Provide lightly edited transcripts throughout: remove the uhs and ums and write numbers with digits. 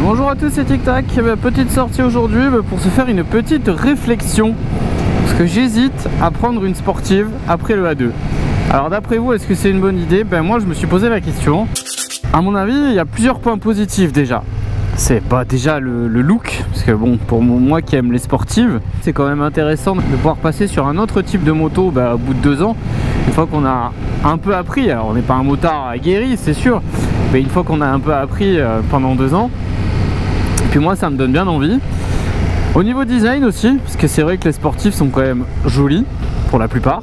Bonjour à tous, c'est Tic Tac. Petite sortie aujourd'hui pour se faire une petite réflexion. Parce que j'hésite à prendre une sportive après le A2. Alors d'après vous, est-ce que c'est une bonne idée? Moi je me suis posé la question. À mon avis, il y a plusieurs points positifs déjà. C'est déjà le look, parce que bon, pour moi qui aime les sportives, c'est quand même intéressant de pouvoir passer sur un autre type de moto au bout de 2 ans. Une fois qu'on a un peu appris, alors on n'est pas un motard aguerri c'est sûr, mais une fois qu'on a un peu appris pendant 2 ans, et puis moi ça me donne bien envie. Au niveau design aussi, parce que c'est vrai que les sportives sont quand même jolies, pour la plupart,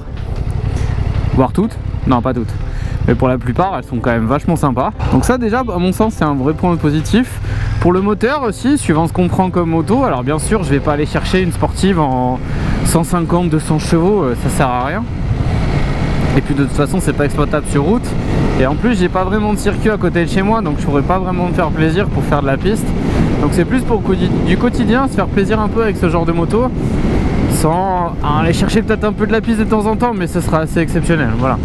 voire toutes, non pas toutes, mais pour la plupart elles sont quand même vachement sympas. Donc ça déjà à mon sens c'est un vrai point positif. Pour le moteur aussi, suivant ce qu'on prend comme moto, alors bien sûr je vais pas aller chercher une sportive en 150-200 chevaux, ça sert à rien. Et puis de toute façon c'est pas exploitable sur route. Et en plus j'ai pas vraiment de circuit à côté de chez moi, donc je pourrais pas vraiment me faire plaisir pour faire de la piste. Donc c'est plus pour du quotidien, se faire plaisir un peu avec ce genre de moto, sans aller chercher peut-être un peu de la piste de temps en temps, mais ce sera assez exceptionnel, voilà.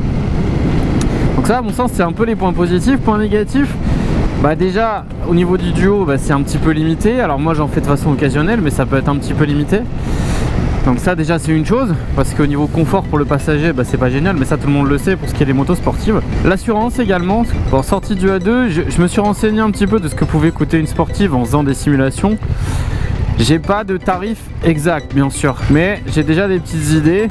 Donc ça à mon sens c'est un peu les points positifs. Points négatifs, déjà au niveau du duo c'est un petit peu limité. Alors moi j'en fais de façon occasionnelle, mais ça peut être un petit peu limité. Donc ça déjà c'est une chose, parce qu'au niveau confort pour le passager c'est pas génial, mais ça tout le monde le sait pour ce qui est des motos sportives. L'assurance également, en sortie du A2, je me suis renseigné un petit peu de ce que pouvait coûter une sportive en faisant des simulations. J'ai pas de tarif exact bien sûr, mais j'ai déjà des petites idées.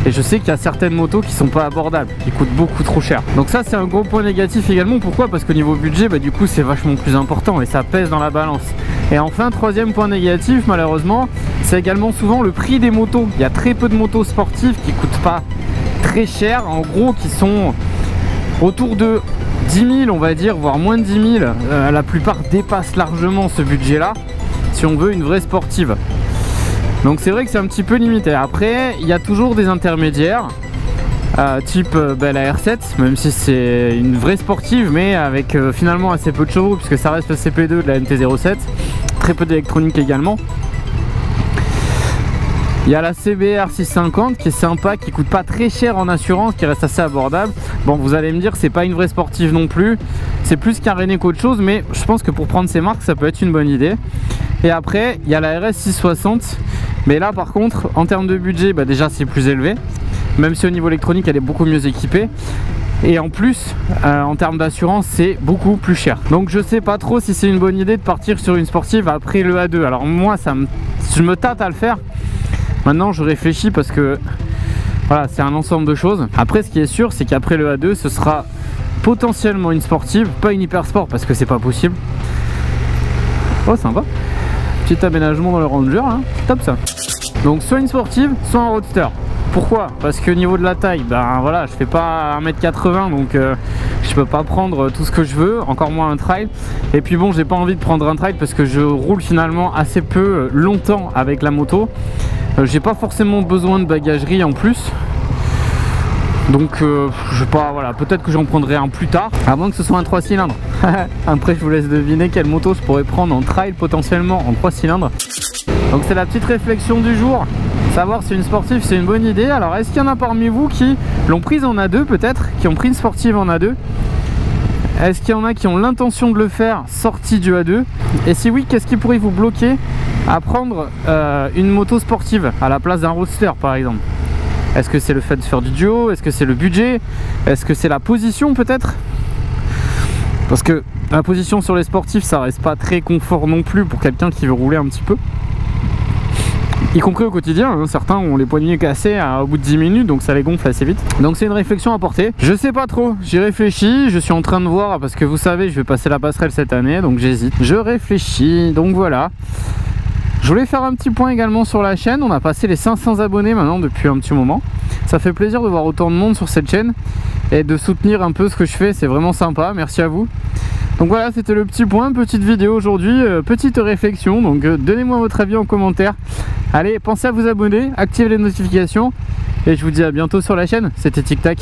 Et je sais qu'il y a certaines motos qui sont pas abordables, qui coûtent beaucoup trop cher. Donc ça c'est un gros point négatif également. Pourquoi? Parce qu'au niveau budget du coup c'est vachement plus important et ça pèse dans la balance. Et enfin troisième point négatif malheureusement, c'est également souvent le prix des motos. Il y a très peu de motos sportives qui coûtent pas très cher, en gros qui sont autour de 10 000 on va dire, voire moins de 10 000. La plupart dépassent largement ce budget là si on veut une vraie sportive. Donc c'est vrai que c'est un petit peu limité. Après il y a toujours des intermédiaires type la R7, même si c'est une vraie sportive mais avec finalement assez peu de chevaux, puisque ça reste le CP2 de la MT-07, très peu d'électronique également. Il y a la CBR 650 qui est sympa, qui coûte pas très cher en assurance, qui reste assez abordable. Bon, vous allez me dire c'est pas une vraie sportive non plus, c'est plus caréné qu'autre chose, mais je pense que pour prendre ces marques ça peut être une bonne idée. Et après il y a la RS 660, mais là par contre en termes de budget déjà c'est plus élevé, même si au niveau électronique elle est beaucoup mieux équipée. Et en plus en termes d'assurance c'est beaucoup plus cher. Donc je sais pas trop si c'est une bonne idée de partir sur une sportive après le A2. Alors moi je me tâte à le faire. Maintenant je réfléchis parce que voilà, c'est un ensemble de choses. Après ce qui est sûr c'est qu'après le A2 ce sera potentiellement une sportive, pas une hyper sport parce que c'est pas possible. Oh sympa, petit aménagement dans le Ranger hein. Top ça. Donc soit une sportive, soit un roadster. Pourquoi? Parce que au niveau de la taille, voilà, je fais pas 1m80 donc je peux pas prendre tout ce que je veux, encore moins un trail. Et puis bon, j'ai pas envie de prendre un trail parce que je roule finalement assez peu longtemps avec la moto. J'ai pas forcément besoin de bagagerie en plus. Donc je sais pas, voilà, peut-être que j'en prendrai un plus tard, à moins que ce soit un 3 cylindres. Après je vous laisse deviner quelle moto je pourrais prendre en trail potentiellement en 3 cylindres. Donc c'est la petite réflexion du jour, savoir si une sportive c'est une bonne idée. Alors est-ce qu'il y en a parmi vous qui l'ont prise en A2 peut-être, qui ont pris une sportive en A2? Est-ce qu'il y en a qui ont l'intention de le faire sortie du A2? Et si oui, qu'est-ce qui pourrait vous bloquer à prendre une moto sportive à la place d'un roadster par exemple? Est-ce que c'est le fait de faire du duo? Est-ce que c'est le budget? Est-ce que c'est la position peut-être? Parce que la position sur les sportifs ça reste pas très confort non plus pour quelqu'un qui veut rouler un petit peu, y compris au quotidien hein. Certains ont les poignets cassés au bout de 10 minutes, donc ça les gonfle assez vite. Donc c'est une réflexion à porter. Je sais pas trop, j'y réfléchis, je suis en train de voir parce que vous savez je vais passer la passerelle cette année, donc j'hésite, je réfléchis, donc voilà. Je voulais faire un petit point également sur la chaîne. On a passé les 500 abonnés maintenant depuis un petit moment. Ça fait plaisir de voir autant de monde sur cette chaîne et de soutenir un peu ce que je fais, c'est vraiment sympa, merci à vous. Donc voilà, c'était le petit point, petite vidéo aujourd'hui, petite réflexion. Donc donnez-moi votre avis en commentaire. Allez, pensez à vous abonner, activez les notifications et je vous dis à bientôt sur la chaîne. C'était Tic Tac.